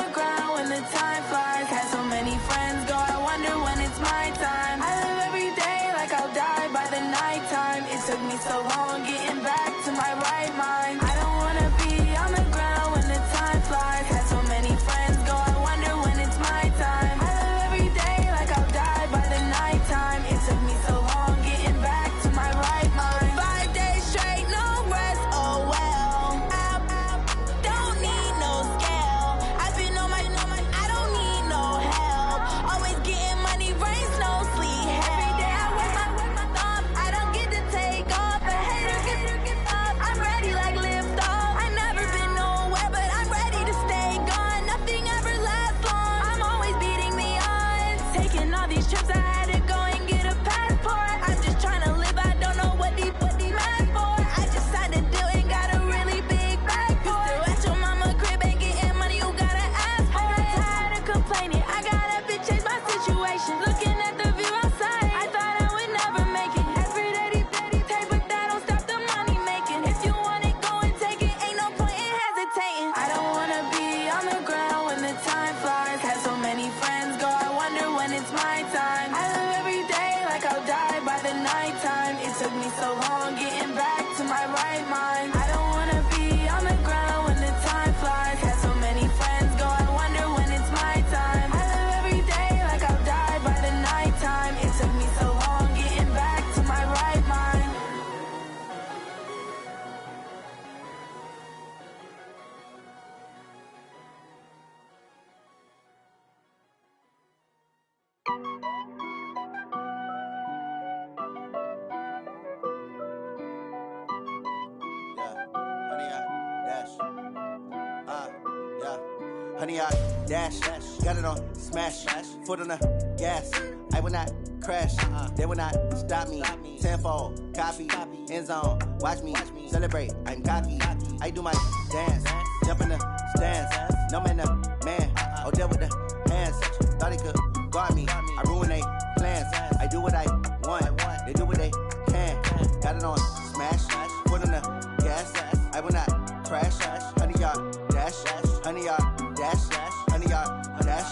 the ground when the time flies. Had so many friends go, I wonder when it's my time. I live every day like I'll die by the nighttime. It took me so long getting back to my right mind. I don't wanna be on the ground when the time flies. Had so many friends go, I wonder when it's my time. I live every day like I'll die by the nighttime. It took me so long getting back to my right mind. 5 days straight, no rest, oh well. Don't need no scale. I've been on my, I don't need no help. Always getting money, rains, no sleep. Every day I work my thumb. I don't get to take off. A hater get up. I'm ready like lift off. I never been nowhere, but I'm ready to stay gone. Nothing ever lasts long. I'm always beating the odds. Taking all these trips, I had to go and get a passport. I'm just trying to live. I don't know what the mad for. I just signed a deal and got a really big bag for it. Still at your mama crib ain't getting money, you gotta ask for it. I'm tired of complaining. I gotta change my situation. Looking at the view outside, I thought I would never make it. Every day take, but that don't stop the money making. If you want it, go and take it. Ain't no point in hesitating. I don't wanna be on the ground when the time flies. Had so many friends go, I wonder when it's my time. I live every day like I'll die by the nighttime. It took me so long getting back to my right mind. I don't wanna be on the ground when the time flies. Had so many friends go, I wonder when it's my time. I live every day like I'll die by the nighttime. It took me so long getting back to my right mind. Honey, I dash, got it on smash, foot on the gas. I will not crash, they will not stop me. Tenfold, copy, end zone, watch me celebrate. I'm cocky, I do my dance, jump in the stands. No man, man, oh there with the hands. Thought he could guard me, I ruin they plans. I do what I want, they do what they can. Got it on smash, foot on the gas. I will not crash, honey, y'all dash, honey, y'all dash, honey, y'all dash,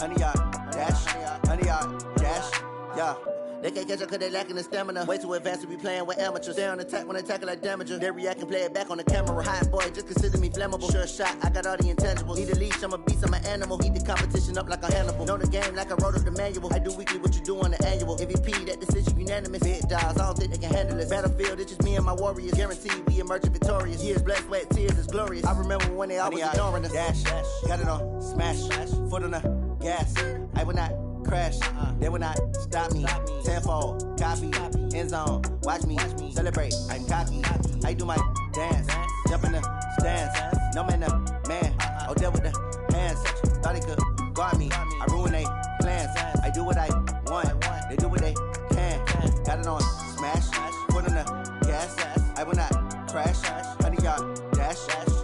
honey, y'all dash, honey, y'all dash, yeah. They can't catch up cause they lacking the stamina. Way too advanced to be playing with amateurs. Stay on attack when they tackle like damager. They react and play it back on the camera. Hot boy, just consider me flammable. Sure shot, I got all the intangibles. Need a leash, I'm a beast, I'm an animal. Heat the competition up like a Hannibal. Know the game like I wrote up the manual. I do weekly what you do on the annual. MVP, that decision unanimous. Big dogs, I don't think they can handle this. Battlefield, it's just me and my warriors. Guaranteed we emerge victorious. Years, blood, sweat, tears, it's glorious. I remember when they always ignoring us. Dash, got it on smash, foot on the gas. I will not crash, they will not stop me. Tenfold, copy, end zone, watch me celebrate. I'm cocky, I do my dance, jump in the stands. No man, man, oh there with the hands. Thought he could guard me, I ruin they plans. I do what I want, they do what they can. Got it on smash, foot on the gas. I will not crash, honey, y'all dash,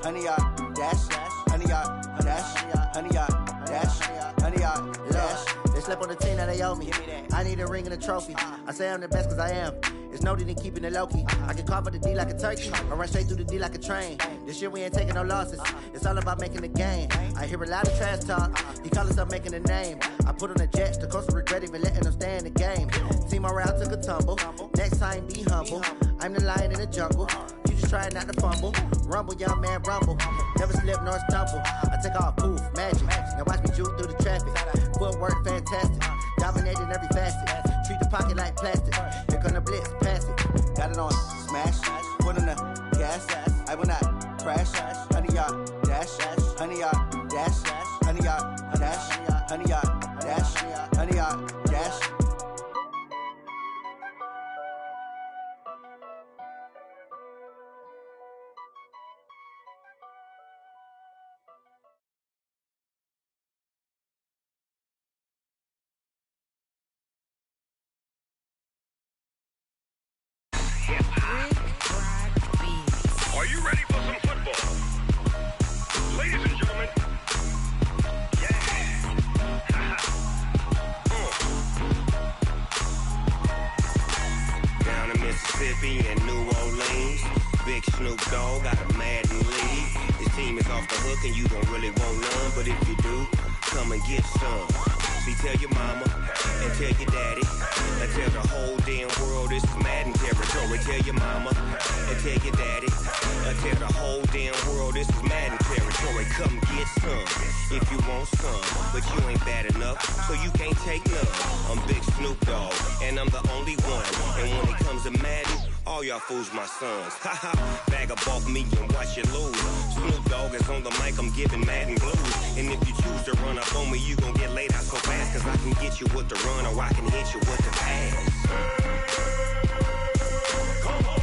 honey, y'all dash, honey, y'all dash, honey, y'all dash, honey, y'all dash. They slept on the team that they owe me. I need a ring and a trophy. I say I'm the best cause I am. It's no need in keeping it low-key. I can carve up the D like a turkey. I run straight through the D like a train. This year we ain't taking no losses. It's all about making the game. I hear a lot of trash talk. He call himself making a name. I put on the Jets. The coach will regret even letting them stay in the game. Team morale took a tumble. Next time be humble. I'm the lion in the jungle. You just try not to fumble. Rumble, young man, rumble. Never slip nor stumble. I take off, poof, magic. Now watch me juke through the traffic. Footwork fantastic. Dominating every facet. Treat the pocket like plastic. Here come the blitz, pass it. Got it on smash, foot on the gas. I will not crash, honey, y'all dash, honey, y'all dash, honey, y'all dash, honey, y'all dash, honey, y'all dash. Are you ready for some football? Ladies and gentlemen, Down in Mississippi and New Orleans, Big Snoop Dogg got a Madden league. His team is off the hook and you don't really want none, but if you do, come and get some. See, tell your mama and tell your daddy and tell the whole damn world this is Madden territory. Tell your mama and tell your daddy and tell the whole damn world this is Madden territory. Come get some if you want some, but you ain't bad enough, so you can't take none. I'm Big Snoop Dogg, and I'm the only one. And when it comes to Madden, all y'all fools my sons. Haha, bag up off me and watch you lose. Snoop Dogg is on the mic, I'm giving Madden blues. And if you choose to run up on me, you gon' get laid out so fast, cause I can get you with the run or I can hit you with the pass. Come on.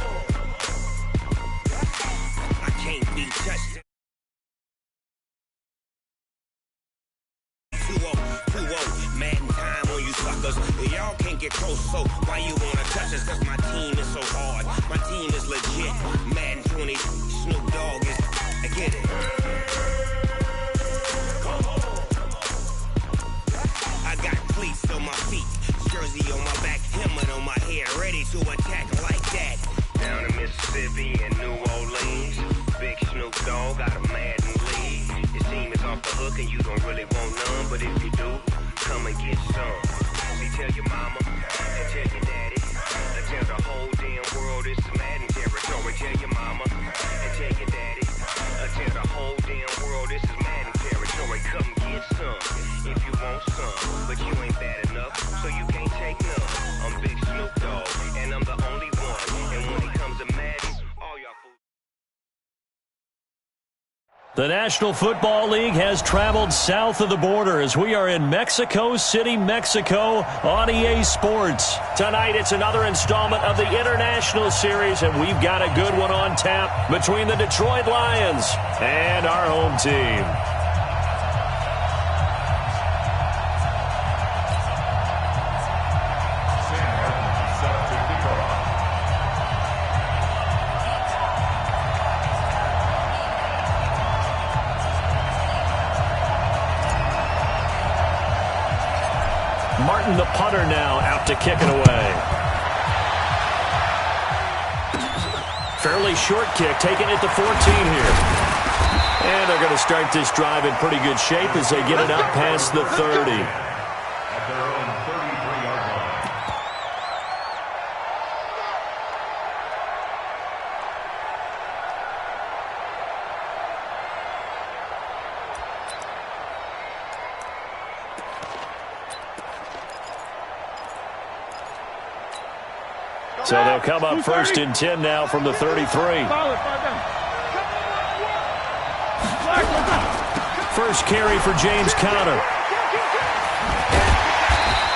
I can't be touched. 2-0, Madden time on you suckers. Y'all can't get close, so why you wanna touch us? Cause my team is so hard. My team is legit. Madden 20, Snoop Dogg is. I get it. Come on. I got cleats on my feet, jersey on my back, helmet on my head, ready to attack like that. Down in Mississippi and New Orleans, Big Snoop Dogg got a Madden league. Your team is off the hook and you don't really want none, but if you do, come and get some. See, tell your mama and tell your daddy and tell the whole damn world this is Madden territory. Tell your mama and tell your daddy and tell the whole damn world this is Madden territory. Come get some if you want some, but you ain't bad enough, so you can't take none. I'm Big Snoop Dogg, and I'm the only one. And when it comes to Madden, all y'all fools. The National Football League has traveled south of the border as we are in Mexico City, Mexico on EA Sports. Tonight it's another installment of the International Series, and we've got a good one on tap between the Detroit Lions and our home team. Martin, the punter, now out to kick it away. Fairly short kick, taking it to 14 here. And they're going to start this drive in pretty good shape as they get it up past the 30. So they'll come up 1st and 10 now from the 33. First carry for James Conner.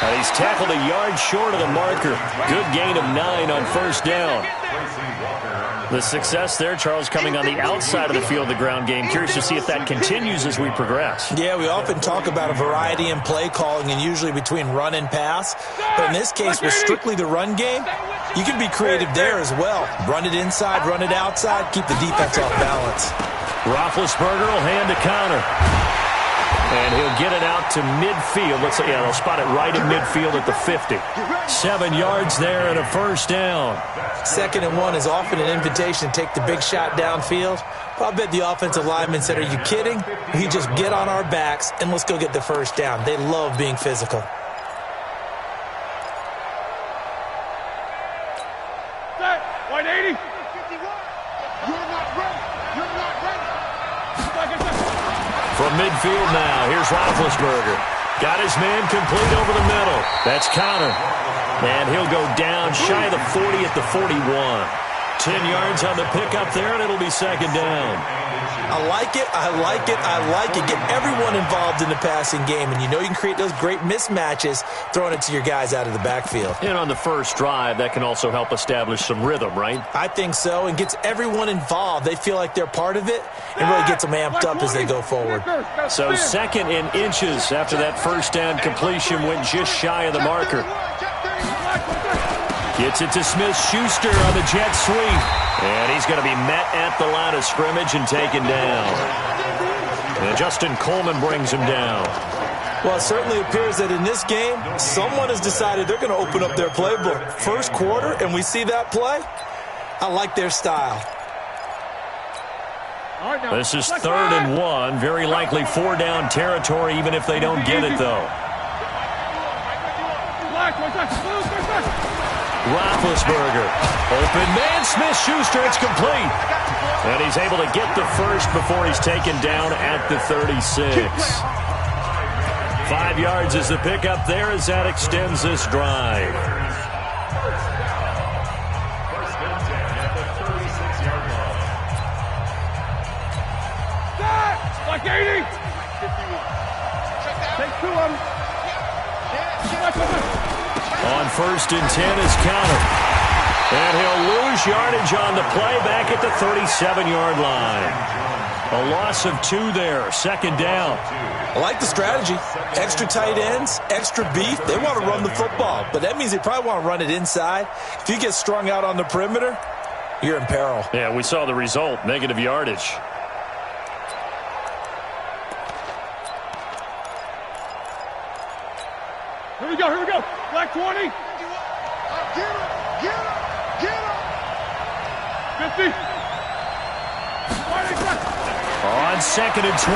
And he's tackled a yard short of the marker. Good gain of 9 on 1st down. The success there, Charles, coming on the outside of the field, the ground game. Curious to see if that continues as we progress. Yeah, we often talk about a variety in play calling and usually between run and pass. But in this case, with strictly the run game, you can be creative there as well. Run it inside, run it outside, keep the defense off balance. Roethlisberger will hand to Conner. And he'll get it out to midfield. They'll spot it right in midfield at the 50. 7 yards there and a 1st down. 2nd and 1 is often an invitation to take the big shot downfield. Well, I bet the offensive lineman said, are you kidding? We just get on our backs and let's go get the 1st down. They love being physical. White 80. From midfield now, here's Roethlisberger. Got his man complete over the middle. That's Conner. And he'll go down shy of the 40 at the 41. 10 yards on the pickup there, and it'll be 2nd down. I like it, I like it, I like it. Get everyone involved in the passing game, and you know you can create those great mismatches throwing it to your guys out of the backfield. And on the first drive, that can also help establish some rhythm, right? I think so, and gets everyone involved. They feel like they're part of it, and really gets them amped up as they go forward. So 2nd in inches after that 1st down completion went just shy of the marker. Gets it to Smith-Schuster on the jet sweep. And he's going to be met at the line of scrimmage and taken down. And Justin Coleman brings him down. Well, it certainly appears that in this game, someone has decided they're going to open up their playbook. First quarter, and we see that play. I like their style. This is 3rd and 1. Very likely 4-down territory, even if they don't get it, though. Roethlisberger. Open man. Smith-Schuster. It's complete. And he's able to get the first before he's taken down at the 36. 5 yards is the pickup there as that extends this drive. Like 80. Take 2 of them. On 1st and 10 is counted. And he'll lose yardage on the play back at the 37-yard line. A loss of 2 there. 2nd down. I like the strategy. Extra tight ends, extra beef. They want to run the football, but that means they probably want to run it inside. If you get strung out on the perimeter, you're in peril. Yeah, we saw the result. Negative yardage. Here we go. Black 20. Get him. 50. On 2nd and 12,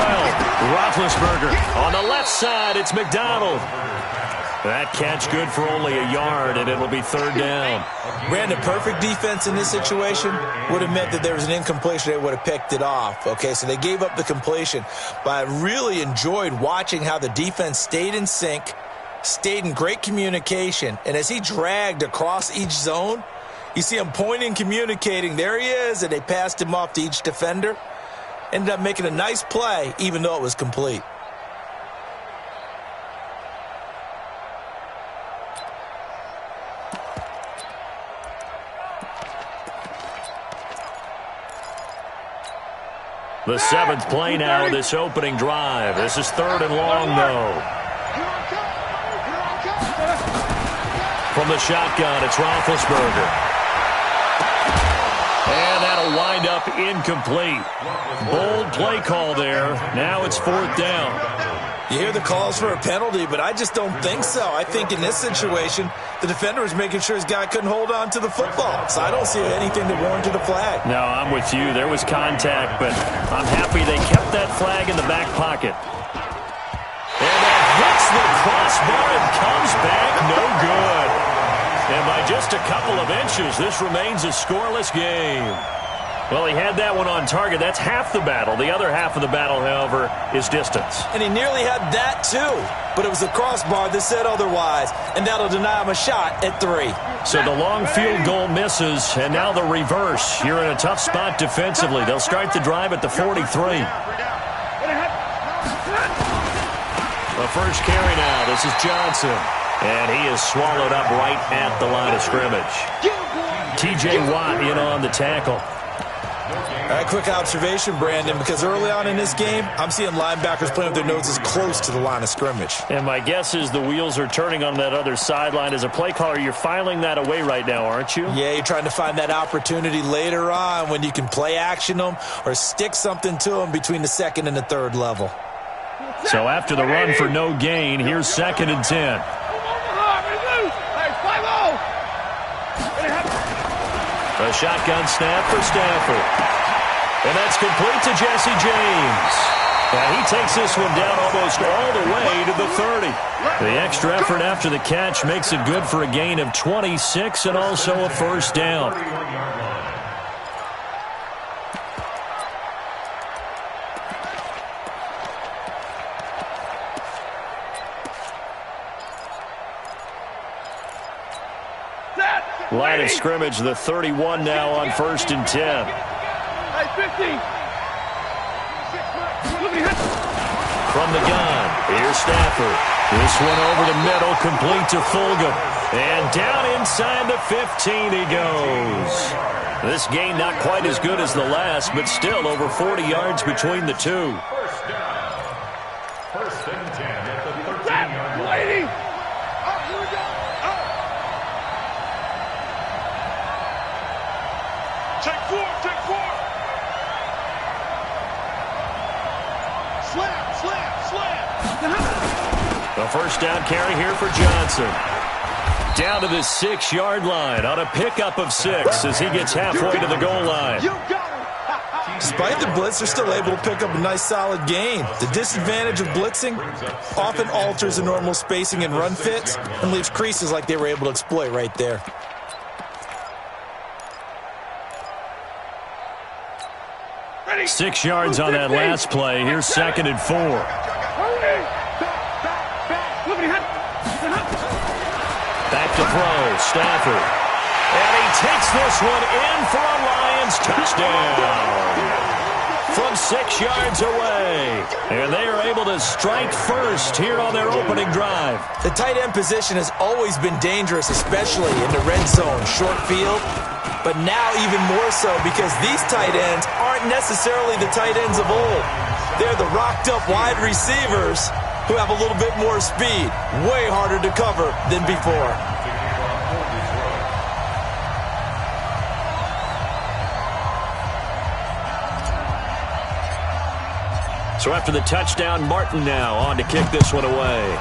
Roethlisberger. On the left side, it's McDonald. That catch good for only a yard, and it'll be 3rd down. Brandon, perfect defense in this situation would have meant that there was an incompletion. They would have picked it off. Okay, so they gave up the completion. But I really enjoyed watching how the defense stayed in sync, stayed in great communication, and as he dragged across each zone, you see him pointing, communicating. There he is, and they passed him off to each defender. Ended up making a nice play, even though it was complete. The 7th play now, this opening drive. This is 3rd and long, though. From the shotgun, it's Roethlisberger. And that'll wind up incomplete. Bold play call there. Now it's 4th down. You hear the calls for a penalty, but I just don't think so. I think in this situation, the defender was making sure his guy couldn't hold on to the football. So I don't see anything that warranted a flag. No, I'm with you. There was contact, but I'm happy they kept that flag in the back pocket. And that hits the crossbar and comes back no good. And by just a couple of inches, this remains a scoreless game. Well, he had that one on target. That's half the battle. The other half of the battle, however, is distance. And he nearly had that, too. But it was the crossbar that said otherwise. And that'll deny him a shot at 3. So the long field goal misses, and now the reverse. You're in a tough spot defensively. They'll start the drive at the 43. The first carry now. This is Johnson. And he is swallowed up right at the line of scrimmage. T.J. Watt in on the tackle. All right, quick observation, Brandon, because early on in this game, I'm seeing linebackers playing with their noses close to the line of scrimmage. And my guess is the wheels are turning on that other sideline. As a play caller, you're filing that away right now, aren't you? Yeah, you're trying to find that opportunity later on when you can play action them or stick something to them between the 2nd and the 3rd level. So after the run for no gain, here's 2nd and 10. A shotgun snap for Stafford. And that's complete to Jesse James. And he takes this one down almost all the way to the 30. The extra effort after the catch makes it good for a gain of 26 and also a 1st down. Line of scrimmage, the 31 now on 1st and 10. From the gun, here's Stafford. This one over the middle, complete to Fulgham. And down inside the 15 he goes. This gain not quite as good as the last, but still over 40 yards between the two. First and 10 at the 13-yard line. Take 4. Slam. A 1st down carry here for Johnson. Down to the 6-yard line on a pickup of 6 as he gets halfway to the goal line. You got him. Despite the blitz, they're still able to pick up a nice solid gain. The disadvantage of blitzing often alters the normal spacing and run fits and leaves creases like they were able to exploit right there. Ready. 6 yards on that last play. Here's 2nd and 4. Back to throw, Stafford. And he takes this one in for a Lions touchdown. From 6 yards away. And they are able to strike first here on their opening drive. The tight end position has always been dangerous, especially in the red zone, short field. But now even more so because these tight ends aren't necessarily the tight ends of old. They're the rocked-up wide receivers who have a little bit more speed. Way harder to cover than before. So after the touchdown, Martin now on to kick this one away.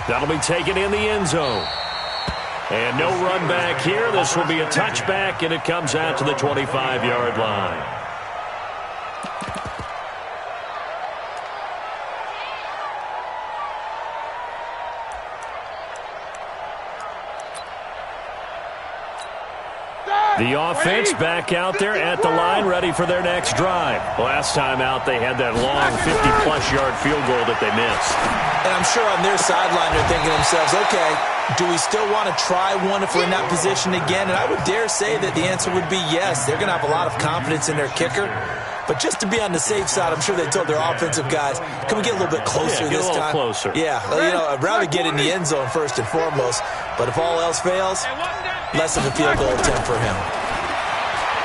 That'll be taken in the end zone. And no run back here. This will be a touchback, and it comes out to the 25-yard line. The offense back out there at the line, ready for their next drive. Last time out, they had that long 50-plus yard field goal that they missed. And I'm sure on their sideline they're thinking to themselves, okay, do we still want to try one if we're in that position again? And I would dare say that the answer would be yes. They're going to have a lot of confidence in their kicker. But just to be on the safe side, I'm sure they told their offensive guys, can we get a little bit closer this time? Closer. Yeah, I'd rather get in the end zone first and foremost. But if all else fails, less of a field goal attempt for him.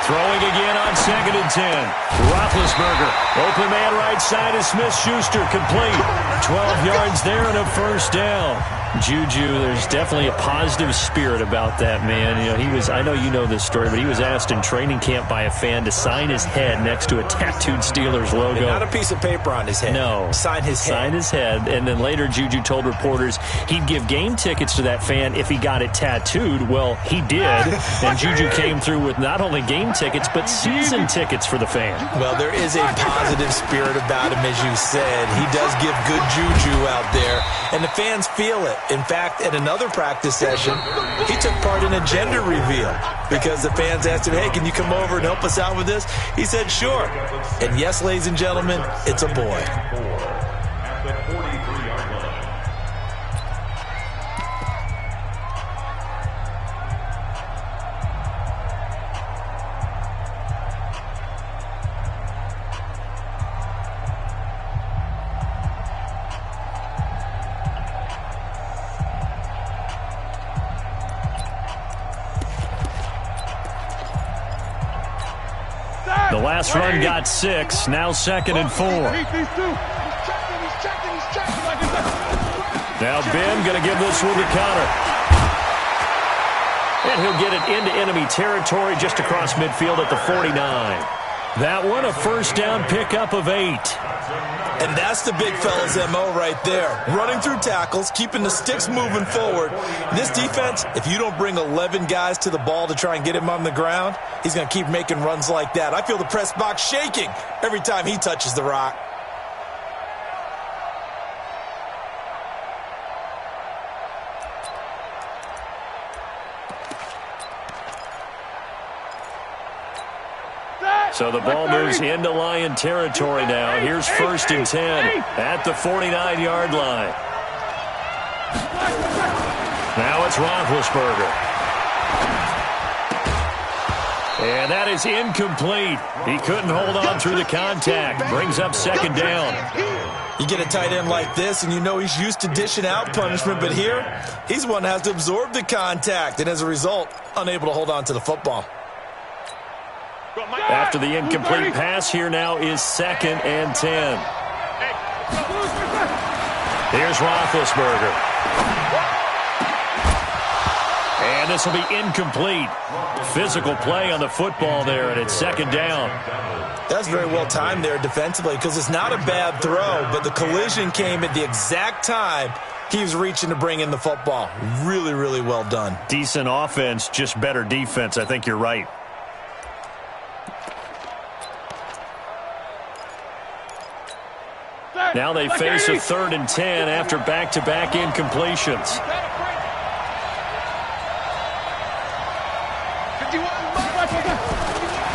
Throwing again on 2nd and 10. Roethlisberger. Open man right side is Smith-Schuster. Complete. 12 yards there and a first down. Juju, there's definitely a positive spirit about that man. You know, he was, I know you know this story, but he was asked in training camp by a fan to sign his head next to a tattooed Steelers logo. And not a piece of paper on his head. No. Sign his head. Sign his head. And then later Juju told reporters he'd give game tickets to that fan if he got it tattooed. Well, he did. And Juju came through with not only game tickets, but season tickets for the fan. Well, there is a positive spirit about him, as you said. He does give good juju out there, and the fans feel it. In fact, at another practice session, he took part in a gender reveal because the fans asked him, hey, can you come over and help us out with this? He said, sure. And yes, ladies and gentlemen, it's a boy. The last run got 6, now 2nd and 4. Now Ben going to give this one to Connor. And he'll get it into enemy territory just across midfield at the 49. That one a first down pickup of 8. And that's the big fella's MO right there. Running through tackles, keeping the sticks moving forward. This defense, if you don't bring 11 guys to the ball to try and get him on the ground, he's going to keep making runs like that. I feel the press box shaking every time he touches the rock. So the ball moves into Lion territory now. Here's 1st and 10 at the 49-yard line. Now it's Roethlisberger. And that is incomplete. He couldn't hold on through the contact. Brings up 2nd down. You get a tight end like this, and you know he's used to dishing out punishment, but here, he's one that has to absorb the contact, and as a result, unable to hold on to the football. After the incomplete pass, here now is 2nd and 10. Here's Roethlisberger. And this will be incomplete. Physical play on the football there, and it's 2nd down. That's very well timed there defensively because it's not a bad throw, but the collision came at the exact time he was reaching to bring in the football. Really, really well done. Decent offense, just better defense. I think you're right. Now they face a 3rd and 10 after back-to-back incompletions.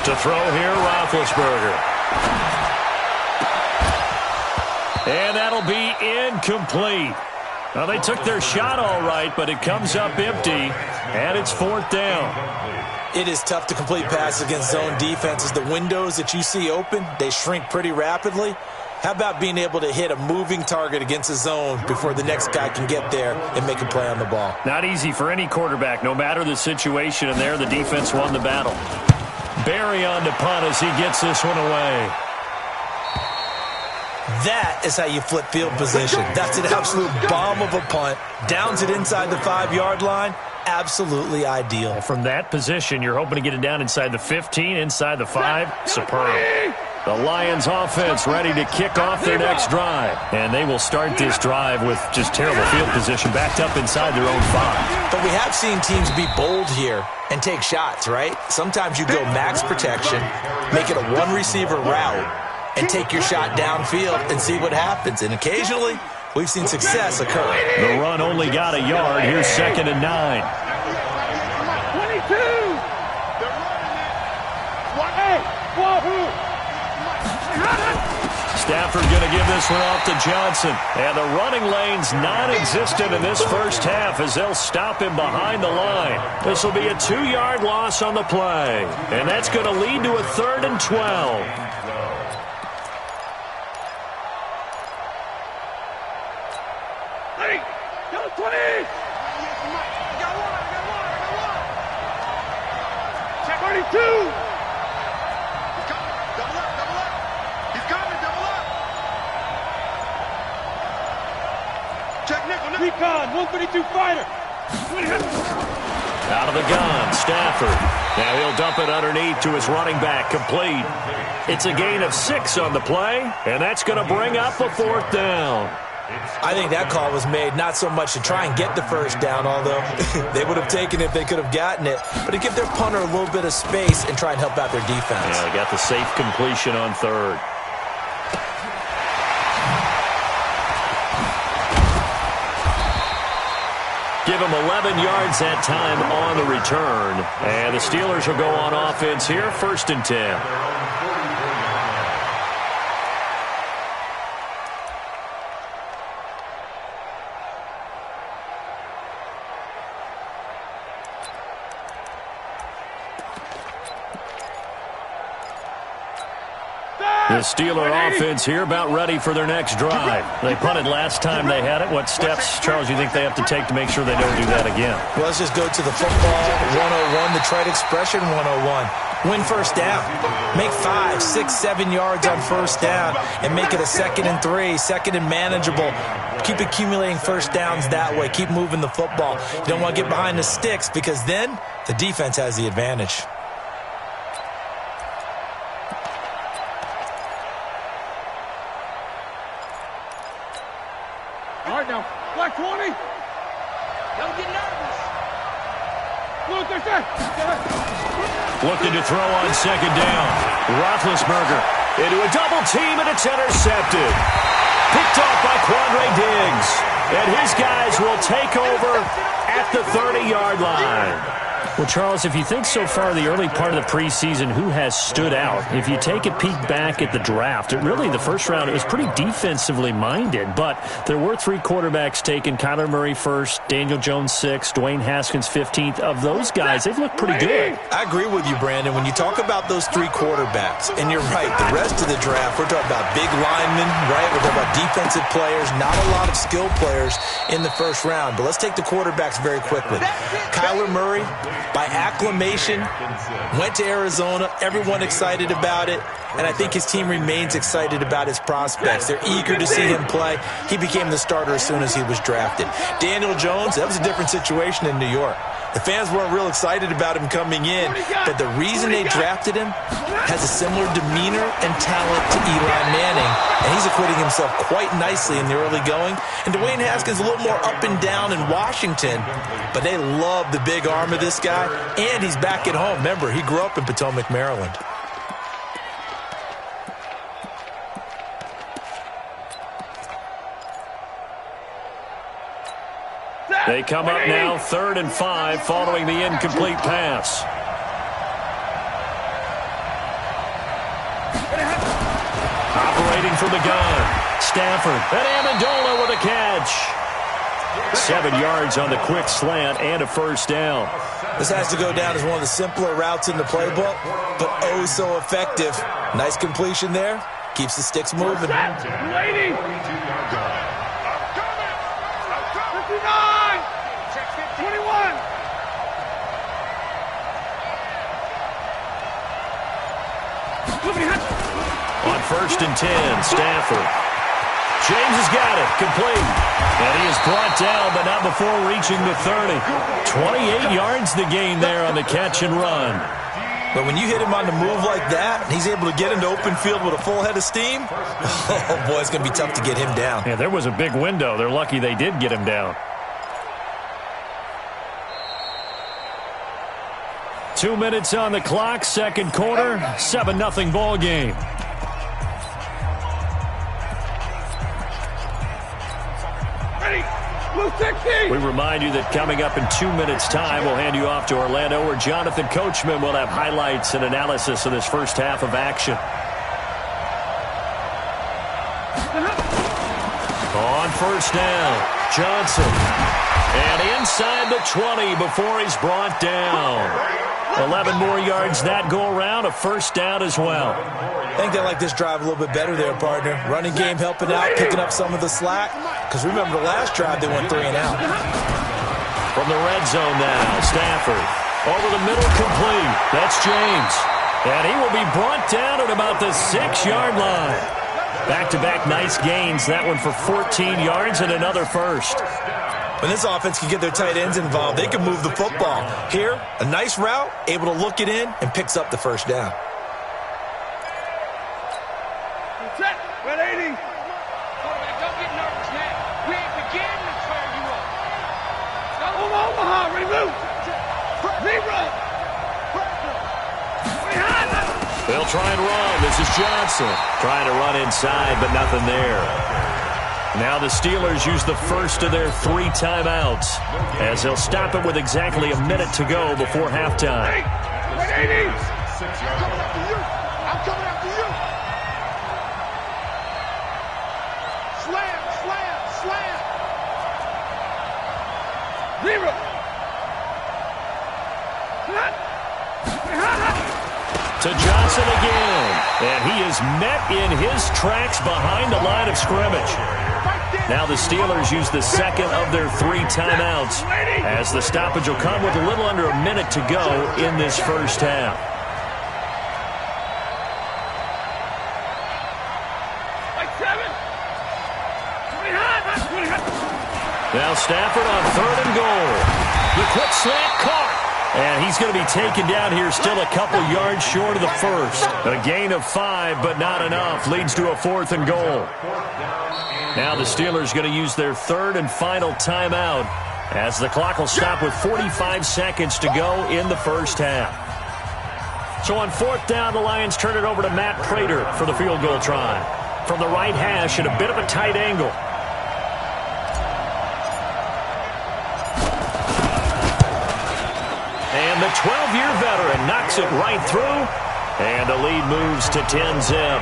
To throw here, Roethlisberger. And that'll be incomplete. Well, they took their shot all right, but it comes up empty, and it's 4th down. It is tough to complete passes against zone defenses. The windows that you see open, they shrink pretty rapidly. How about being able to hit a moving target against a zone before the next guy can get there and make a play on the ball? Not easy for any quarterback, no matter the situation, and there the defense won the battle. Barry on to punt as he gets this one away. That is how you flip field position. That's an absolute bomb of a punt. Downs it inside the 5-yard line. Absolutely ideal. From that position, you're hoping to get it down inside the 15, inside the 5. Superb. The Lions offense ready to kick off their next drive. And they will start this drive with just terrible field position backed up inside their own 5. But we have seen teams be bold here and take shots, right? Sometimes you go max protection, make it a one-receiver route, and take your shot downfield and see what happens. And occasionally, we've seen success occur. The run only got a yard. Here's 2nd and 9. 22. Stafford going to give this one off to Johnson. And the running lane's non-existent in this first half as they'll stop him behind the line. This will be a 2-yard loss on the play. And that's going to lead to a 3rd and 12. Hey, go 20. Check 32. Recon, 132 fighter. Out of the gun, Stafford. Now he'll dump it underneath to his running back, complete. It's a gain of 6 on the play, and that's going to bring up a 4th down. I think that call was made not so much to try and get the first down, although they would have taken it if they could have gotten it, but to give their punter a little bit of space and try and help out their defense. Yeah, they got the safe completion on 3rd. Give them 11 yards that time on the return. And the Steelers will go on offense here, 1st and 10. The Steeler offense here about ready for their next drive. They punted last time they had it. What steps, Charles, you think they have to take to make sure they don't do that again? Well, let's just go to the football 101, the trade expression 101. Win first down. Make 5, 6, 7 yards on first down and make it a 2nd and 3, 2nd and manageable. Keep accumulating first downs that way. Keep moving the football. You don't want to get behind the sticks because then the defense has the advantage. All right, now, black 20. Don't get nervous. Look, there's that. Looking to throw on 2nd down. Roethlisberger into a double team, and it's intercepted. Picked off by Quandre Diggs. And his guys will take over at the 30-yard line. Well, Charles, if you think so far the early part of the preseason, who has stood out? If you take a peek back at the draft, the first round, it was pretty defensively minded, but there were 3 quarterbacks taken. Kyler Murray first, Daniel Jones 6th, Dwayne Haskins 15th. Of those guys, they've looked pretty good. I agree with you, Brandon. When you talk about those 3 quarterbacks, and you're right, the rest of the draft, we're talking about big linemen, right? We're talking about defensive players, not a lot of skill players in the first round. But let's take the quarterbacks very quickly. Kyler Murray, by acclamation, went to Arizona. Everyone excited about it. And I think his team remains excited about his prospects. They're eager to see him play. He became the starter as soon as he was drafted. Daniel Jones, that was a different situation in New York. The fans weren't real excited about him coming in, but the reason they drafted him has a similar demeanor and talent to Eli Manning, and he's acquitting himself quite nicely in the early going. And Dwayne Haskins a little more up and down in Washington, but they love the big arm of this guy, and he's back at home. Remember, he grew up in Potomac, Maryland. They come up now 3rd and 5 following the incomplete pass. Operating from the gun. Stafford and Amendola with a catch. 7 yards on the quick slant and a first down. This has to go down as one of the simpler routes in the playbook, but oh so effective. Nice completion there. Keeps the sticks moving. 59! 21! On 1st and 10, Stafford. James has got it, complete. And he is brought down, but not before reaching the 30. 28 yards the gain there on the catch and run. But when you hit him on the move like that, and he's able to get into open field with a full head of steam, oh boy, it's going to be tough to get him down. Yeah, there was a big window. They're lucky they did get him down. 2 minutes on the clock, second quarter, 7-0 ball game. We remind you that coming up in 2 minutes' time, we'll hand you off to Orlando, where Jonathan Coachman will have highlights and analysis of this first half of action. On 1st down, Johnson. And inside the 20 before he's brought down. 11 more yards that go around, a first down as well. I think they like this drive a little bit better there, partner. Running game helping out, picking up some of the slack. Because remember the last drive, they went 3 and out. From the red zone now, Stafford. Over the middle, complete. That's James. And he will be brought down at about the 6-yard line. Back-to-back nice gains. That one for 14 yards and another first. When this offense can get their tight ends involved, they can move the football. Here, a nice route, able to look it in, and picks up the first down. Set. Red 80. Quarterback, don't get nervous, man. We ain't beginning to tear you up. Omaha, ready, move. Zero. They'll try and run. This is Johnson. Trying to run inside, but nothing there. Now the Steelers use the first of their 3 timeouts, as they'll stop it with exactly a minute to go before halftime. I'm coming after you. Slam, slam, slam. Zero. To Johnson again, and he is met in his tracks behind the line of scrimmage. Now the Steelers use the second of their 3 timeouts, as the stoppage will come with a little under a minute to go in this first half. Now Stafford on 3rd and goal. The quick slant caught. And he's going to be taken down here, still a couple yards short of the first. A gain of 5, but not enough. Leads to a 4th and goal. Now the Steelers going to use their 3rd and final timeout, as the clock will stop with 45 seconds to go in the first half. So on 4th down, the Lions turn it over to Matt Prater for the field goal try. From the right hash at a bit of a tight angle. The 12-year veteran knocks it right through, and the lead moves to 10-zip.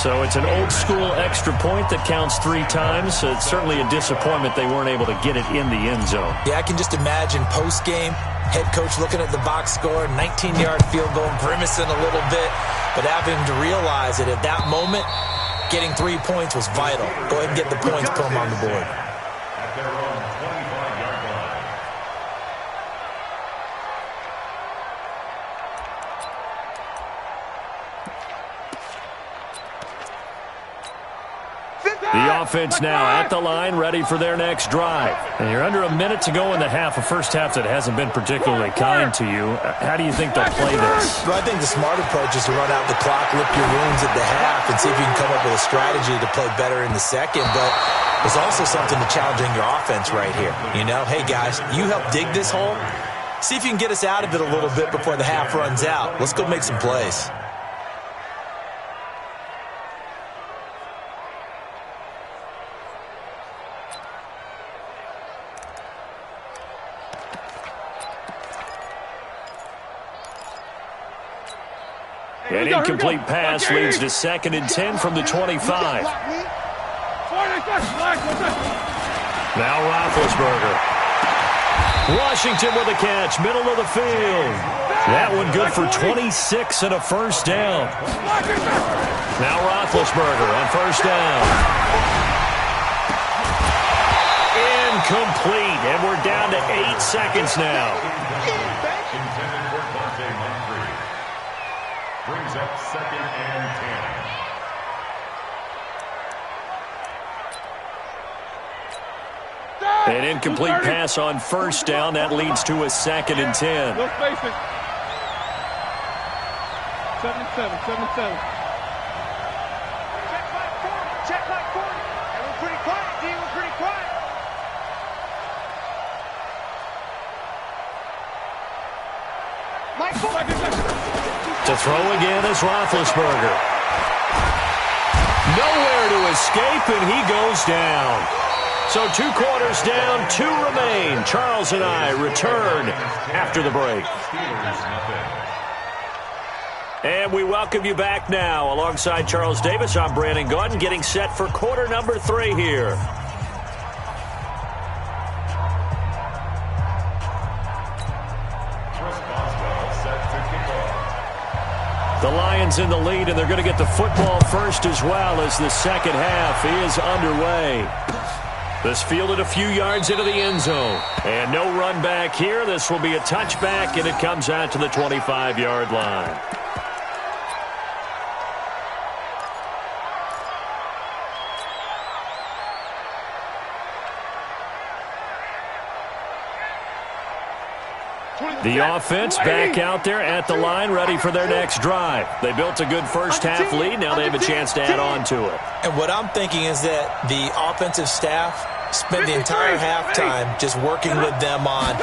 So it's an old-school extra point that counts 3 times. So it's certainly a disappointment they weren't able to get it in the end zone. Yeah, I can just imagine post-game, head coach looking at the box score, 19-yard field goal, grimacing a little bit, but having to realize that at that moment, getting 3 points was vital. Go ahead and get the points, put them on the board. The offense now at the line, ready for their next drive. And you're under a minute to go in the half, a first half that hasn't been particularly kind to you. How do you think they'll play this? Well, I think the smart approach is to run out the clock, lick your wounds at the half, and see if you can come up with a strategy to play better in the second. But there's also something to challenging your offense right here. You know, hey, guys, you help dig this hole. See if you can get us out of it a little bit before the half runs out. Let's go make some plays. An incomplete pass leads to 2nd and 10 from the 25. Now Roethlisberger. Washington with a catch, middle of the field. That one good for 26 and a first down. Now Roethlisberger on first down. Incomplete, and we're down to 8 seconds now. Intended for Dante Moncrief. Brings up 2nd and 10. An incomplete pass on first down. That leads to a 2nd and 10. Let's face it. 7-7. Check like 40. And we're pretty quiet, D. We're pretty quiet. To throw again is Roethlisberger. Nowhere to escape, and he goes down. So 2 quarters down, 2 remain. Charles and I return after the break. And we welcome you back now. Alongside Charles Davis, I'm Brandon Gaudin, getting set for quarter number 3 here. The Lions in the lead, and they're going to get the football first as well as the second half is underway. This fielded a few yards into the end zone. And no run back here. This will be a touchback, and it comes out to the 25-yard line. The offense back out there at the line, ready for their next drive. They built a good first-half lead. Now they have a chance to add on to it. And what I'm thinking is that the offensive staff spent the entire halftime just working with them on,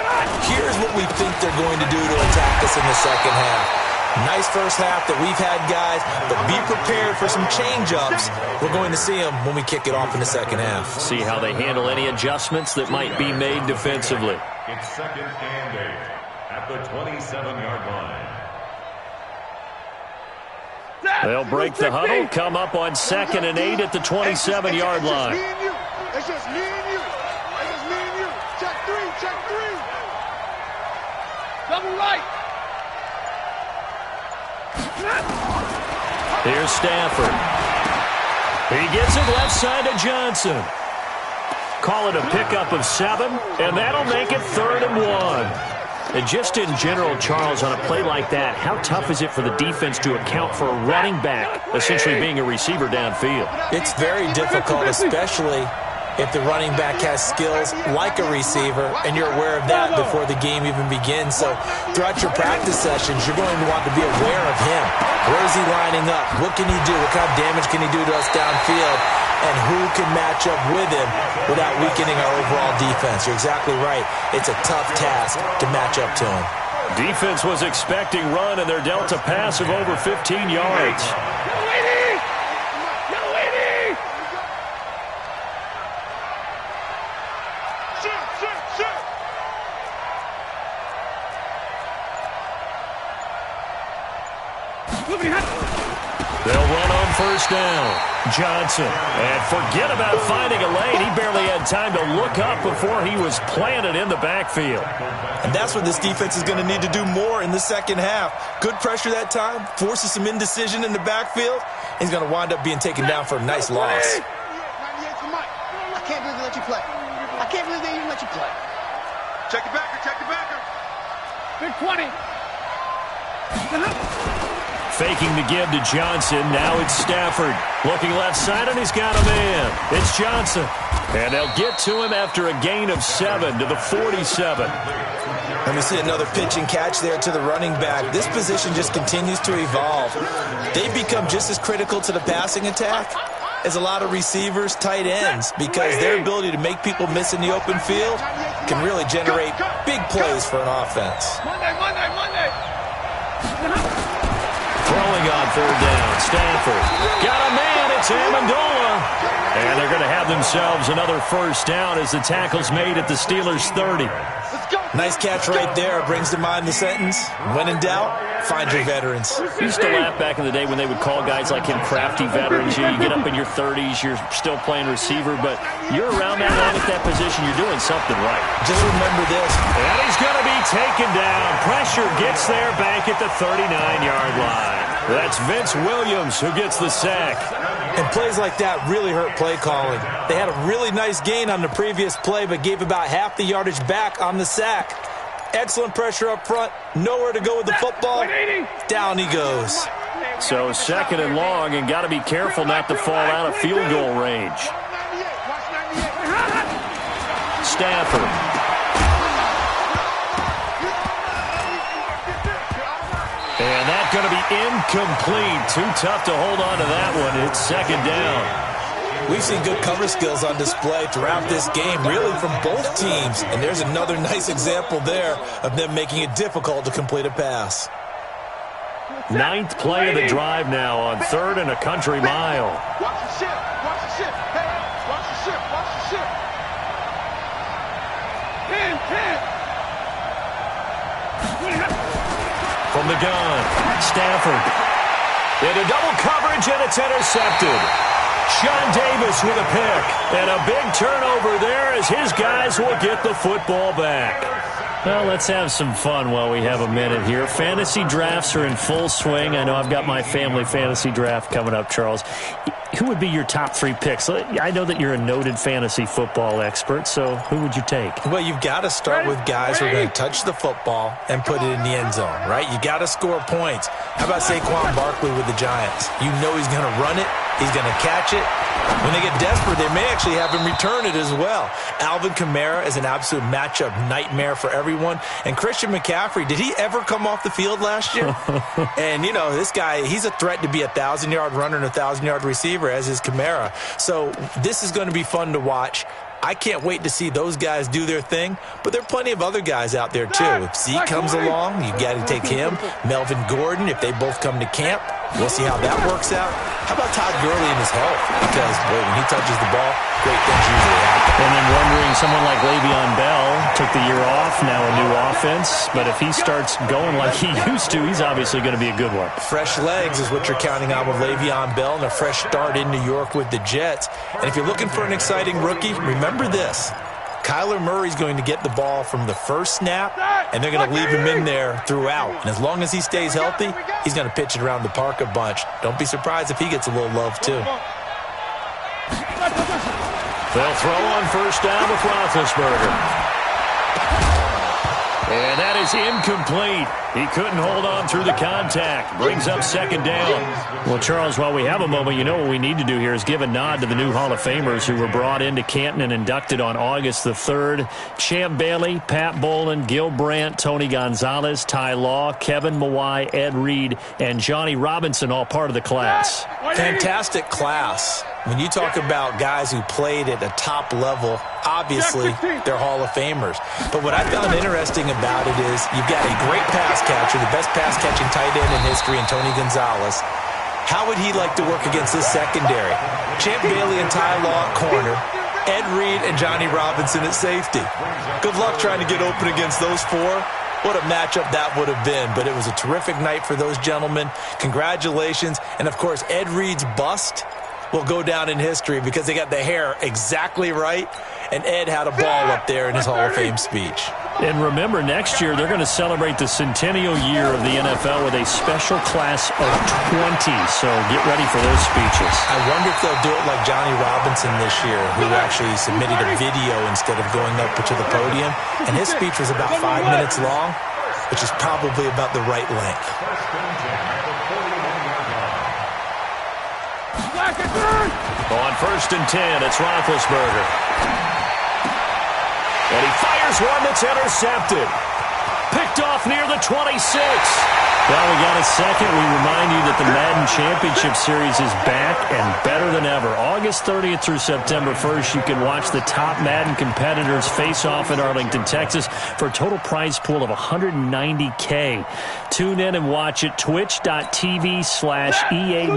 here's what we think they're going to do to attack us in the second half. Nice first half that we've had, guys, but be prepared for some change-ups. We're going to see them when we kick it off in the second half. See how they handle any adjustments that might be made defensively. It's 2nd and 8. At the 27-yard line. They'll break the huddle, come up on 2nd and 8 at the 27-yard line. It's just me and you. It's just me and you. Check 3. Double right. Here's Stafford. He gets it left side to Johnson. Call it a pickup of 7, and that'll make it 3rd and 1. And just in general, Charles, on a play like that, how tough is it for the defense to account for a running back essentially being a receiver downfield? It's very difficult, especially if the running back has skills like a receiver, and you're aware of that before the game even begins. So throughout your practice sessions, you're going to want to be aware of him. Where is he lining up? What can he do? What kind of damage can he do to us downfield? And who can match up with him without weakening our overall defense? You're exactly right. It's a tough task to match up to him. Defense was expecting run, and they're dealt a pass of over 15 yards. They'll run on first down. Johnson. And forget about finding a lane. He barely had time to look up before he was planted in the backfield. And that's what this defense is going to need to do more in the second half. Good pressure that time. Forces some indecision in the backfield. He's going to wind up being taken down for a nice loss. I can't believe they let you play. I can't believe they even let you play. Check the backer. Big 20. Faking the give to Johnson. Now it's Stafford. Looking left side, and he's got a man. It's Johnson. And they'll get to him after a gain of 7 to the 47. And we see another pitch and catch there to the running back. This position just continues to evolve. They've become just as critical to the passing attack as a lot of receivers, tight ends, because their ability to make people miss in the open field can really generate big plays for an offense. Monday. Throwing on 3rd down. Stafford. Got a man. It's Amendola. And they're going to have themselves another first down as the tackle's made at the Steelers' 30. Let's go. Nice catch right there. Brings to mind the sentence, when in doubt, find your veterans. We used to laugh back in the day when they would call guys like him crafty veterans. You get up in your 30s, you're still playing receiver, but you're around that long at that position, you're doing something right. Just remember this. And he's going to be taken down. Pressure gets there back at the 39-yard line. That's Vince Williams who gets the sack. And plays like that really hurt play calling. They had a really nice gain on the previous play, but gave about half the yardage back on the sack. Excellent pressure up front. Nowhere to go with the football. Down he goes. So 2nd and long, and got to be careful not to fall out of field goal range. Stafford. And that's going to be incomplete. Too tough to hold on to that one. It's 2nd down. We've seen good cover skills on display throughout this game, really from both teams. And there's another nice example there of them making it difficult to complete a pass. 9th play of the drive now on 3rd and a country mile. Watch the ship. Watch the ship. Hey, watch the ship. Watch the ship. 10. From the gun, Stafford. Into double coverage, and it's intercepted. Sean Davis with a pick. And a big turnover there as his guys will get the football back. Well, let's have some fun while we have a minute here. Fantasy drafts are in full swing. I know I've got my family fantasy draft coming up, Charles. Who would be your top 3 picks? I know that you're a noted fantasy football expert, so who would you take? Well, you've got to start with guys who are going to touch the football and put it in the end zone, right? You got to score points. How about Saquon Barkley with the Giants? You know he's going to run it. He's going to catch it. When they get desperate, they may actually have him return it as well. Alvin Kamara is an absolute matchup nightmare for everyone. And Christian McCaffrey, did he ever come off the field last year? And, you know, this guy, he's a threat to be a 1,000-yard runner and a 1,000-yard receiver, as is Kamara. So this is going to be fun to watch. I can't wait to see those guys do their thing, but there are plenty of other guys out there, too. If Zeke comes along, you got to take him. Melvin Gordon, if they both come to camp, we'll see how that works out. How about Todd Gurley and his health? Because, boy, when he touches the ball, great things usually happen. And then wondering, someone like Le'Veon Bell took the year off, now a new offense. But if he starts going like he used to, he's obviously going to be a good one. Fresh legs is what you're counting on with Le'Veon Bell and a fresh start in New York with the Jets. And if you're looking for an exciting rookie, remember this. Kyler Murray's going to get the ball from the first snap, and they're going to leave him in there throughout. And as long as he stays healthy, he's going to pitch it around the park a bunch. Don't be surprised if he gets a little love, too. They'll throw on first down with Roethlisberger. And that is incomplete. He couldn't hold on through the contact. Brings up 2nd down. Well, Charles, while we have a moment, you know what we need to do here is give a nod to the new Hall of Famers who were brought into Canton and inducted on August the 3rd. Champ Bailey, Pat Bowlen, Gil Brandt, Tony Gonzalez, Ty Law, Kevin Mawai, Ed Reed, and Johnny Robinson, all part of the class. Fantastic class. When you talk about guys who played at a top level, obviously they're Hall of Famers. But what I found interesting about it is you've got a great pass catcher, the best pass-catching tight end in history, in Tony Gonzalez. How would he like to work against this secondary? Champ Bailey and Ty Law at corner, Ed Reed and Johnny Robinson at safety. Good luck trying to get open against those 4. What a matchup that would have been. But it was a terrific night for those gentlemen. Congratulations. And, of course, Ed Reed's bust will go down in history because they got the hair exactly right, and Ed had a ball up there in his Hall of Fame speech. And remember, next year they're going to celebrate the centennial year of the NFL with a special class of 20, so get ready for those speeches. I wonder if they'll do it like Johnny Robinson this year, who actually submitted a video instead of going up to the podium, and his speech was about 5 minutes long, which is probably about the right length. On 1st and 10, it's Roethlisberger. And he fires one that's intercepted. Picked off near the 26. Well, we got a second. We remind you that the Madden Championship Series is back and better than ever. August 30th through September 1st, you can watch the top Madden competitors face off in Arlington, Texas for a total prize pool of $190K. Tune in and watch it, twitch.tv/EA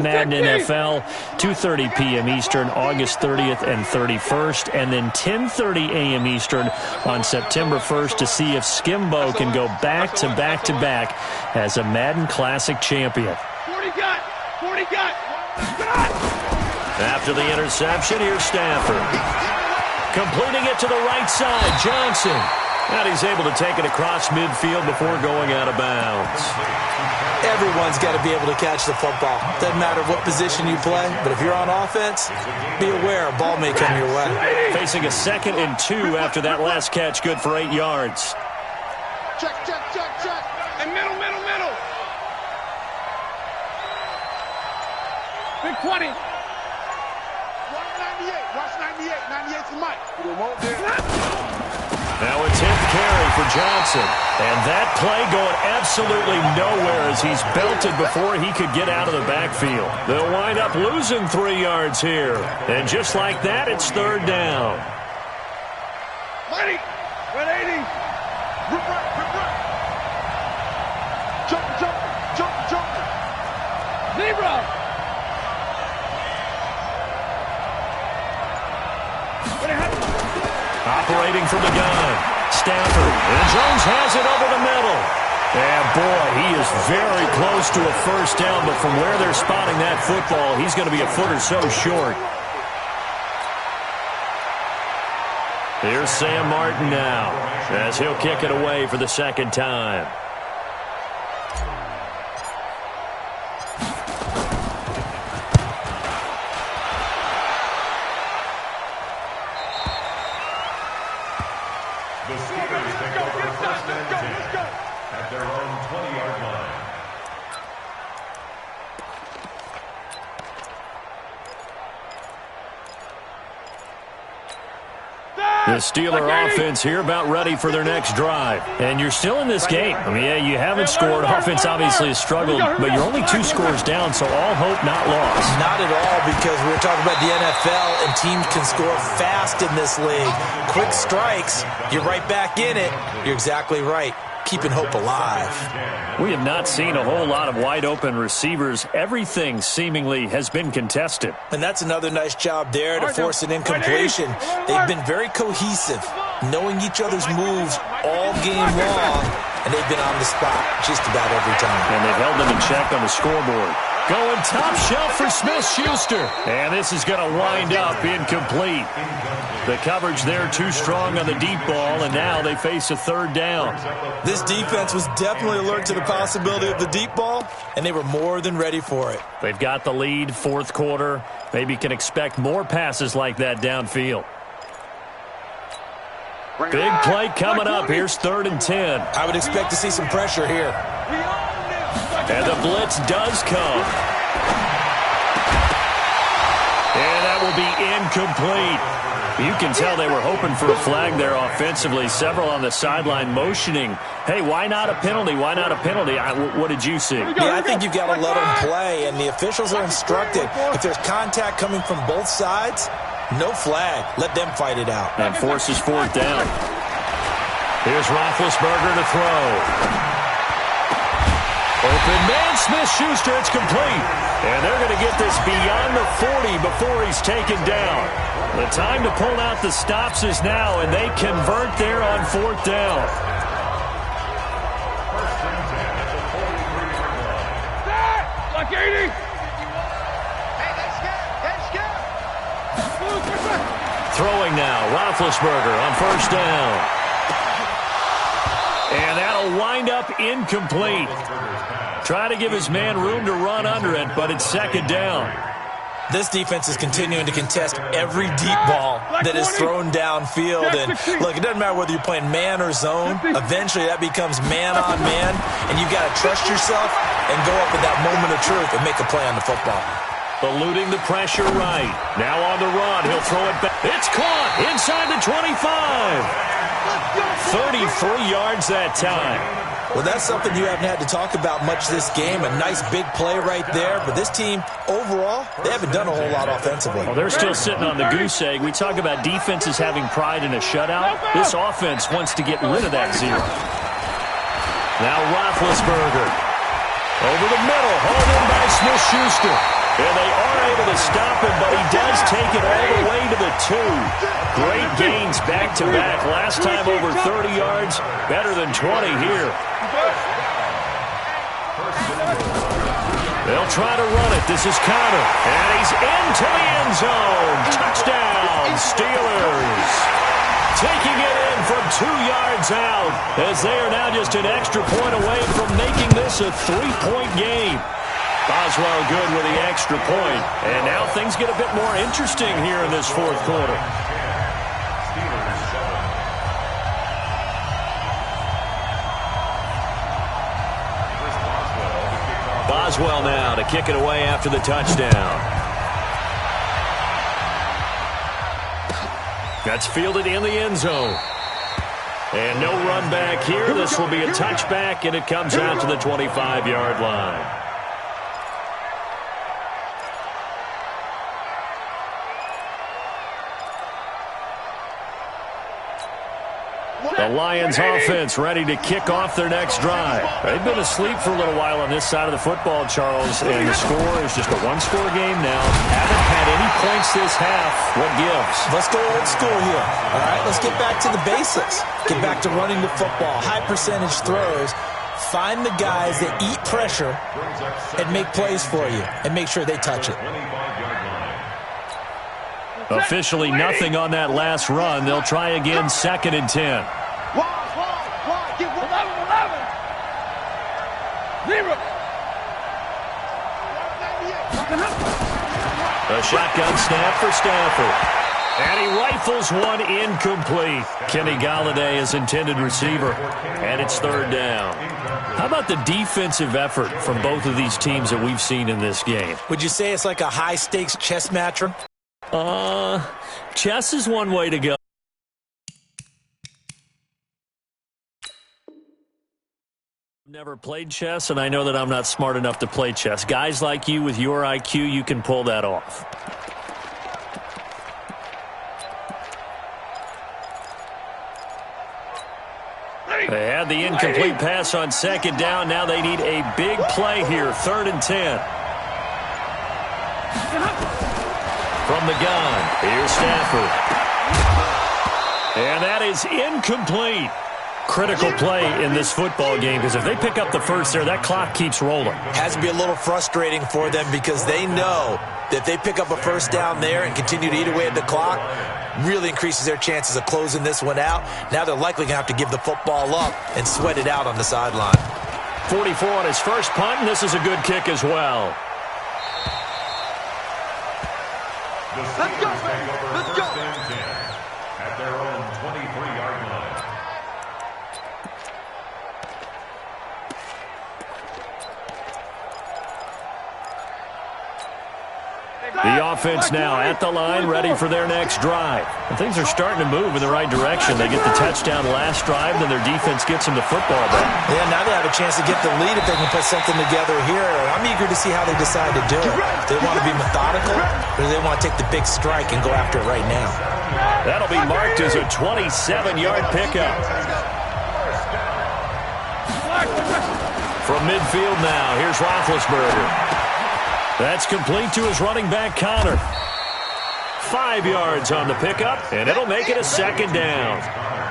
Madden NFL, 2:30 p.m. Eastern, August 30th and 31st, and then 10:30 a.m. Eastern on September 1st to see if Skimbo can go back-to-back-to-back as a Madden Classic champion. 40 got! 40 got! After the interception, here's Stafford. Completing it to the right side, Johnson. And he's able to take it across midfield before going out of bounds. Everyone's got to be able to catch the football. Doesn't matter what position you play, but if you're on offense, be aware a ball may come your way. Facing a 2nd and 2 after that last catch, good for 8 yards. Check. And middle. Big 20. Watch 98. 98's the mic. Now a 10th carry for Johnson. And that play going absolutely nowhere as he's belted before he could get out of the backfield. They'll wind up losing 3 yards here. And just like that, it's 3rd down. 90. 180. Rip right. Jump. Zebra. Operating from the gun, Stafford, and Jones has it over the middle. And boy, he is very close to a 1st down, but from where they're spotting that football, he's going to be a foot or so short. Here's Sam Martin now, as he'll kick it away for the 2nd time. The Steelers take over 1st and 10 at their own 20-yard line. The Steeler offense here about ready for their next drive. And you're still in this game. I mean, yeah, you haven't scored. Offense obviously has struggled, but you're only 2 scores down, so all hope not lost. Not at all, because we're talking about the NFL, and teams can score fast in this league. Quick strikes, you're right back in it. You're exactly right. Keeping hope alive. We have not seen a whole lot of wide-open receivers. Everything seemingly has been contested. And that's another nice job there to force an incompletion. They've been very cohesive, knowing each other's moves all game long, and they've been on the spot just about every time. And they've held them in check on the scoreboard. Going top shelf for Smith-Schuster. And this is going to wind up incomplete. The coverage there too strong on the deep ball, and now they face a 3rd down. This defense was definitely alert to the possibility of the deep ball, and they were more than ready for it. They've got the lead, 4th quarter. Maybe can expect more passes like that downfield. Big play coming up. Here's 3rd and 10. I would expect to see some pressure here. And the blitz does come. And that will be incomplete. You can tell they were hoping for a flag there offensively. Several on the sideline motioning, hey, why not a penalty? Why not a penalty? What did you see? Yeah, I think you've got to let them play, and the officials are instructed. If there's contact coming from both sides, no flag. Let them fight it out. And forces 4th down. Here's Roethlisberger to throw. Open man, Smith-Schuster, it's complete. And they're going to get this beyond the 40 before he's taken down. The time to pull out the stops is now, and they convert there on 4th down. Like 80. Throwing now, Roethlisberger on 1st down. And that'll wind up incomplete. Try to give his man room to run under it, but it's 2nd down. This defense is continuing to contest every deep ball that is thrown downfield. And look, it doesn't matter whether you're playing man or zone. Eventually that becomes man on man, and you've got to trust yourself and go up at that moment of truth and make a play on the football. Eluding the pressure right. Now on the run. He'll throw it back. It's caught inside the 25. 33 yards that time. Well, that's something you haven't had to talk about much this game. A nice big play right there. But this team, overall, they haven't done a whole lot offensively. Well, they're still sitting on the goose egg. We talk about defenses having pride in a shutout. This offense wants to get rid of that 0. Now Roethlisberger. Over the middle, hauled in by Smith-Schuster. And they are able to stop him, but he does take it all the way to the 2. Great gains back-to-back. Last time over 30 yards, better than 20 here. They'll try to run it. This is Conner. And he's into the end zone. Touchdown, Steelers. Taking it in from 2 yards out, as they are now just an extra point away from making this a 3-point game. Boswell good with the extra point. And now things get a bit more interesting here in this fourth quarter. Boswell now to kick it away after the touchdown. That's fielded in the end zone. And no run back here. This will be a touchback, and it comes out to the 25-yard line. The Lions offense ready to kick off their next drive. They've been asleep for a little while on this side of the football, Charles, and the score is just a one-score game now. Haven't had any points this half. What gives? Let's go old school here. All right, let's get back to the basics. Get back to running the football, high percentage throws. Find the guys that eat pressure and make plays for you and make sure they touch it. Officially nothing on that last run. They'll try again, 2nd and 10. Give 11. Zero. A shotgun snap for Stafford. And he rifles one incomplete. Kenny Golladay is intended receiver. And it's 3rd down. How about the defensive effort from both of these teams that we've seen in this game? Would you say it's like a high-stakes chess matcher? Chess is one way to go. Never played chess, and I know that I'm not smart enough to play chess. Guys like you with your IQ, you can pull that off. They had the incomplete pass on 2nd down. Now they need a big play here, 3rd and 10. From the gun, here's Stafford. And that is incomplete. Critical play in this football game, because if they pick up the first there, that clock keeps rolling. Has to be a little frustrating for them because they know that if they pick up a first down there and continue to eat away at the clock, really increases their chances of closing this one out. Now they're likely going to have to give the football up and sweat it out on the sideline. 44 on his first punt, and this is a good kick as well. Let's go, man. Let's go. At their own 23-yard line. The offense now at the line, ready for their next drive. And things are starting to move in the right direction. They get the touchdown last drive, then their defense gets them the football back. Yeah, now they have a chance to get the lead if they can put something together here. I'm eager to see how they decide to do it. Do they want to be methodical, or do they want to take the big strike and go after it right now? That'll be marked as a 27-yard pickup. From midfield now, here's Roethlisberger. That's complete to his running back, Conner. 5 yards on the pickup, and it'll make it a 2nd down.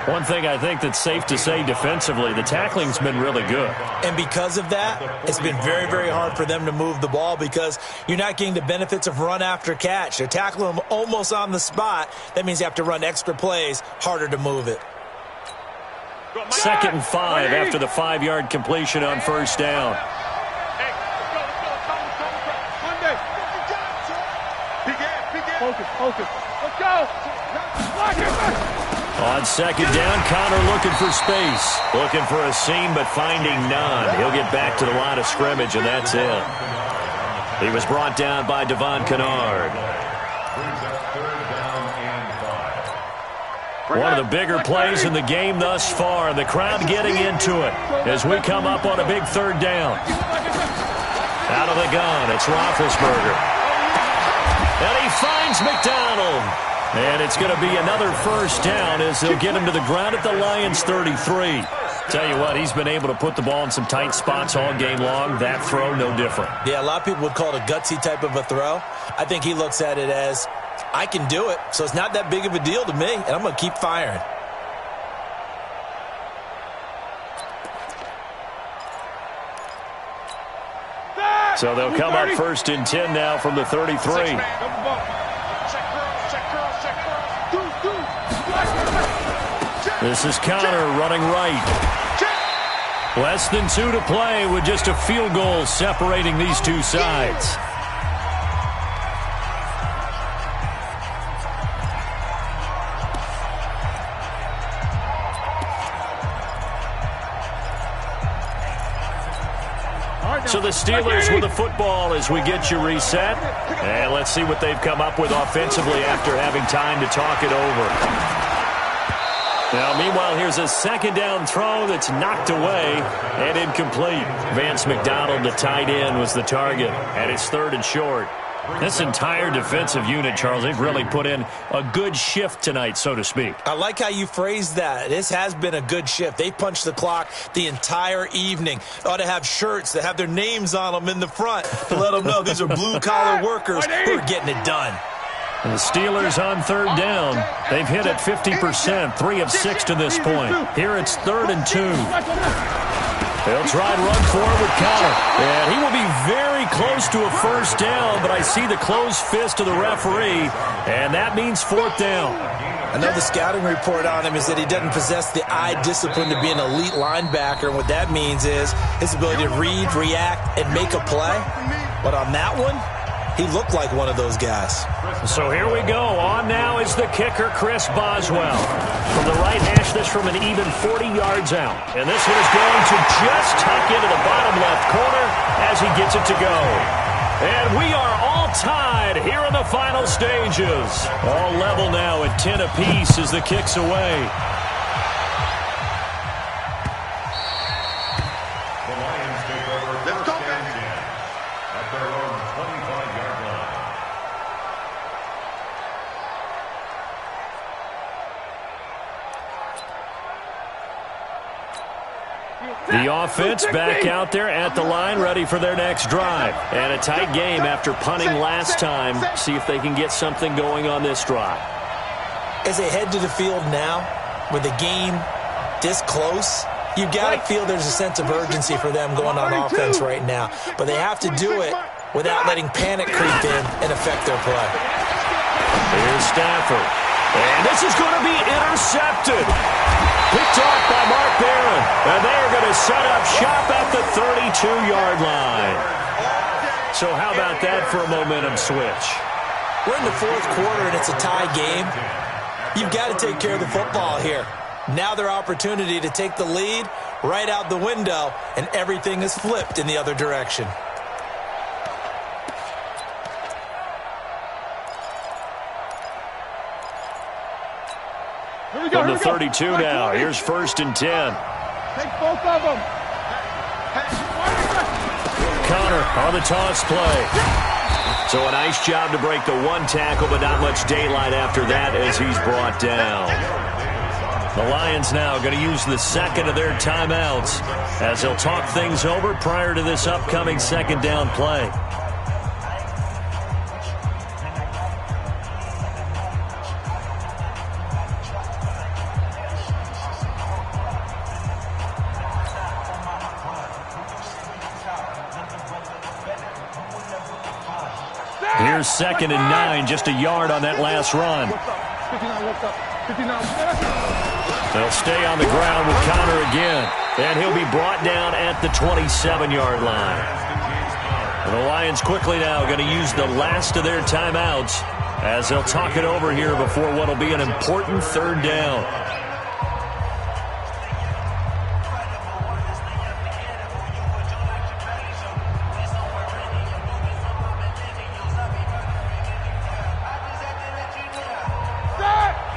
One thing I think that's safe to say defensively, the tackling's been really good. And because of that, it's been very, very hard for them to move the ball because you're not getting the benefits of run after catch. They're tackling them almost on the spot. That means you have to run extra plays, harder to move it. 2nd and 5 after the 5-yard completion on first down. Focus. Let's go. On 2nd down, Conner looking for space. Looking for a seam, but finding none. He'll get back to the line of scrimmage, and that's it. He was brought down by Devon Kennard. One of the bigger plays in the game thus far. The crowd getting into it as we come up on a big 3rd down. Out of the gun, it's Roethlisberger. And he finds McDonald. And it's going to be another first down as they'll get him to the ground at the Lions' 33. Tell you what, he's been able to put the ball in some tight spots all game long. That throw, no different. Yeah, a lot of people would call it a gutsy type of a throw. I think he looks at it as, I can do it, so it's not that big of a deal to me, and I'm going to keep firing. So they'll come up 1st and 10 now from the 33. This is Connor running right. Less than 2 to play with just a field goal separating these two sides. So the Steelers with the football as we get you reset. And let's see what they've come up with offensively after having time to talk it over. Now, meanwhile, here's a 2nd down throw that's knocked away and incomplete. Vance McDonald, the tight end, was the target, and it's 3rd and short. This entire defensive unit, Charles, they've really put in a good shift tonight, so to speak. I like how you phrased that. This has been a good shift. They punched the clock the entire evening. They ought to have shirts that have their names on them in the front to let them know these are blue-collar workers who are getting it done. And the Steelers on 3rd down. They've hit it 50%, 3 of 6 to this point. Here it's 3rd and 2. They'll try and run forward with Connor. And he will be very close to a 1st down, but I see the closed fist of the referee, and that means 4th down. I know the scouting report on him is that he doesn't possess the eye discipline to be an elite linebacker, and what that means is his ability to read, react, and make a play. But on that one, he looked like one of those guys. So here we go. On now is the kicker, Chris Boswell. From the right hash, this from an even 40 yards out. And this one is going to just tuck into the bottom left corner as he gets it to go. And we are all tied here in the final stages. All level now at 10 apiece as the kick's away. The Lions take over 1st and 10 at their own 25-yard line. The offense back out there at the line, ready for their next drive. And a tight game after punting last time. See if they can get something going on this drive. As they head to the field now, with the game this close, you've got to feel there's a sense of urgency for them going on offense right now. But they have to do it without letting panic creep in and affect their play. Here's Stafford. And this is going to be intercepted. Picked off by Mark Barron. And they are going to set up shop at the 32-yard line. So how about that for a momentum switch? We're in the 4th quarter and it's a tie game. You've got to take care of the football here. Now their opportunity to take the lead right out the window, and everything is flipped in the other direction. From the 32 now, here's 1st and 10. Take both of them. Connor on the toss play. So a nice job to break the 1 tackle, but not much daylight after that as he's brought down. The Lions now going to use the 2nd of their timeouts as they'll talk things over prior to this upcoming 2nd down play. Here's 2nd and 9, just a yard on that last run. They'll stay on the ground with Connor again, and he'll be brought down at the 27-yard line. And the Lions quickly now going to use the last of their timeouts as they'll talk it over here before what will be an important 3rd down.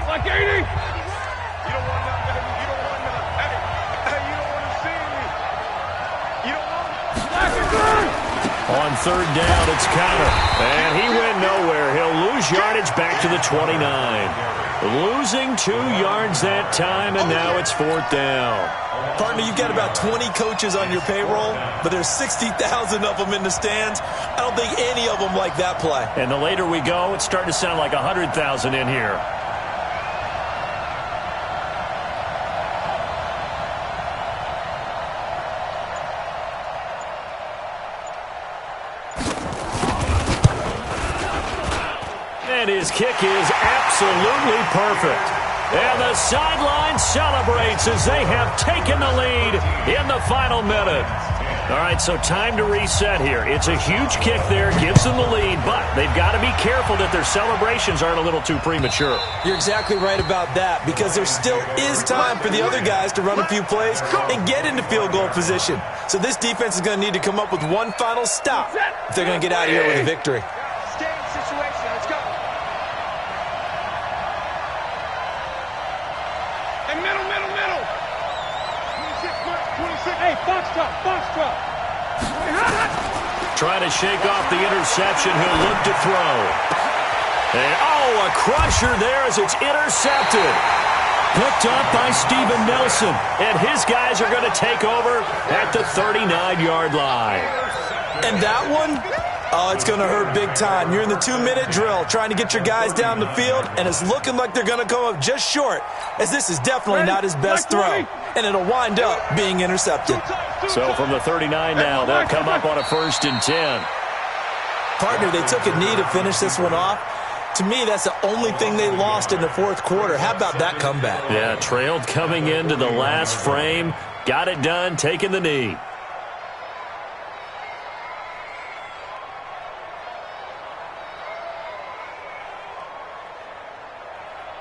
Like 80. You don't want nothing. You don't want nothing. Hey, you don't want to see me. You don't want On 3rd down, it's Connor. And he went nowhere. He'll lose yardage back to the 29. Losing 2 yards that time, and now it's 4th down. Partner, you've got about 20 coaches on your payroll, but there's 60,000 of them in the stands. I don't think any of them like that play. And the later we go, it's starting to sound like 100,000 in here. And his kick is absolutely perfect. And the sideline celebrates as they have taken the lead in the final minute. All right, so time to reset here. It's a huge kick there, gives them the lead, but they've got to be careful that their celebrations aren't a little too premature. You're exactly right about that, because there still is time for the other guys to run a few plays and get into field goal position. So this defense is going to need to come up with one final stop if they're going to get out of here with a victory. Trying to shake off the interception. He'll look to throw. And, a crusher there as it's intercepted. Picked up by Steven Nelson. And his guys are going to take over at the 39-yard line. And that one, it's going to hurt big time. You're in the 2-minute drill trying to get your guys down the field, and it's looking like they're going to come up just short, as this is definitely not his best throw. And it'll wind up being intercepted. So from the 39 now, they'll come up on a 1st and 10. Partner, they took a knee to finish this one off. To me, that's the only thing they lost in the 4th quarter. How about that comeback? Yeah, trailed coming into the last frame. Got it done, taking the knee.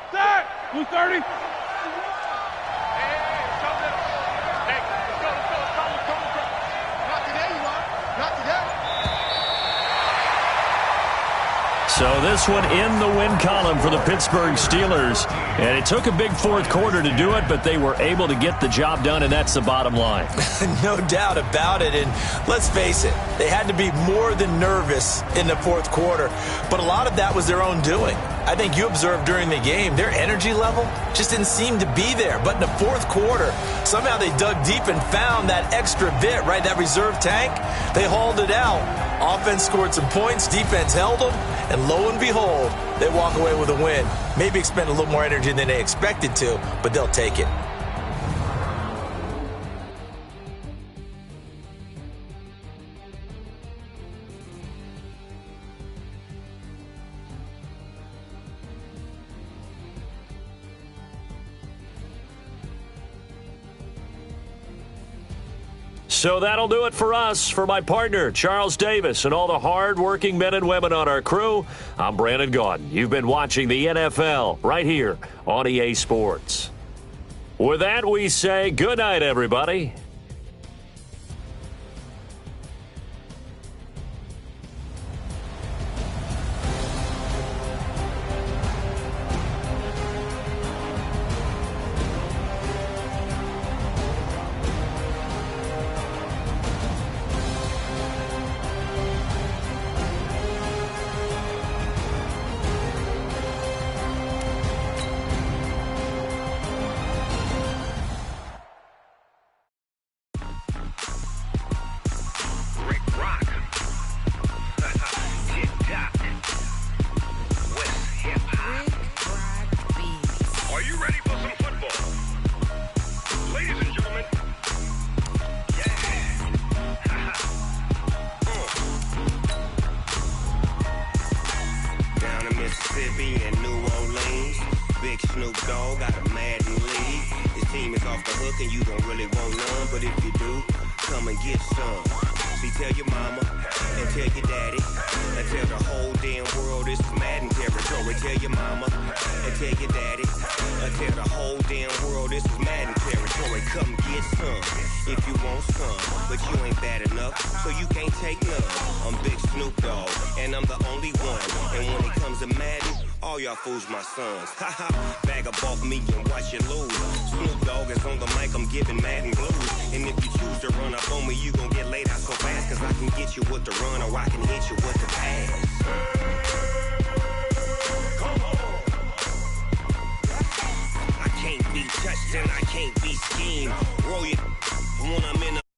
Start! 230. So this one in the win column for the Pittsburgh Steelers. And it took a big 4th quarter to do it, but they were able to get the job done, and that's the bottom line. No doubt about it. And let's face it, they had to be more than nervous in the 4th quarter. But a lot of that was their own doing. I think you observed during the game, their energy level just didn't seem to be there. But in the 4th quarter, somehow they dug deep and found that extra bit, right, that reserve tank. They hauled it out. Offense scored some points, defense held them, and lo and behold, they walk away with a win. Maybe expend a little more energy than they expected to, but they'll take it. So that'll do it for us. For my partner, Charles Davis, and all the hard-working men and women on our crew, I'm Brandon Gaudin. You've been watching the NFL right here on EA Sports. With that, we say good night, everybody. My sons, bag up off me and watch you lose. Snoop Dogg is on the mic, I'm giving Madden blues. And if you choose to run up on me, you gon' get laid out so fast. Cause I can get you with the run or I can hit you with the pass. Come on. be touched and I can't be schemed. Roll it when I'm in a